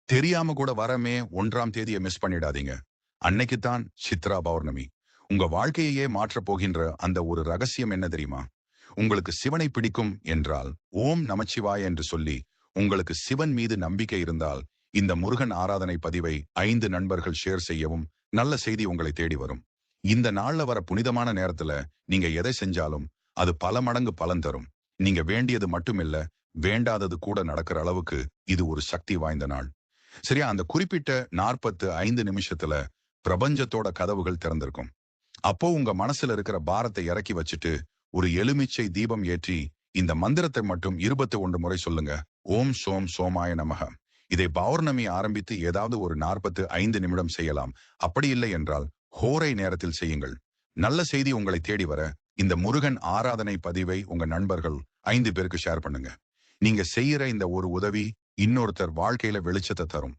தெரியாம கூட வரமே 1ஆம் தேதியை மிஸ் பண்ணிடாதீங்க. அன்னைக்குத்தான் சித்ரா பௌர்ணமி. உங்க வாழ்க்கையையே மாற்றப் போகின்ற அந்த ஒரு ரகசியம் என்ன தெரியுமா? உங்களுக்கு சிவனை பிடிக்கும் என்றால் ஓம் நமச்சிவாய என்று சொல்லி, உங்களுக்கு சிவன் மீது நம்பிக்கை இருந்தால் இந்த முருகன் ஆராதனை பதிவை 5 நண்பர்கள் ஷேர் செய்யவும் நல்ல செய்தி உங்களை தேடி வரும். இந்த நாள்ல வர புனிதமான நேரத்துல நீங்க எதை செஞ்சாலும் அது பல மடங்கு பலன் தரும். நீங்க வேண்டியது மட்டுமில்ல, வேண்டாதது கூட நடக்கிற அளவுக்கு இது ஒரு சக்தி வாய்ந்த நாள். சரியா? அந்த குறிப்பிட்ட 45 நிமிஷத்துல பிரபஞ்சத்தோட கதவுகள் திறந்திருக்கும். அப்போ உங்க மனசுல இருக்கிற பாரத்தை இறக்கி வச்சுட்டு ஒரு எலுமிச்சை தீபம் ஏற்றி இந்த மந்திரத்தை மட்டும் 21 முறை சொல்லுங்க. ஓம் சோம் சோமாய நமக. இதை பௌர்ணமி ஆரம்பித்து ஏதாவது ஒரு 45 நிமிடம் செய்யலாம். அப்படி இல்லை என்றால் ஹோரை நேரத்தில் செய்யுங்கள். நல்ல செய்தி உங்களை தேடி வர இந்த முருகன் ஆராதனை பதிவை உங்க நண்பர்கள் 5 பேருக்கு ஷேர் பண்ணுங்க. நீங்க செய்யற இந்த ஒரு உதவி இன்னொருத்தர் வாழ்க்கையில வெளிச்சத்தை தரும்.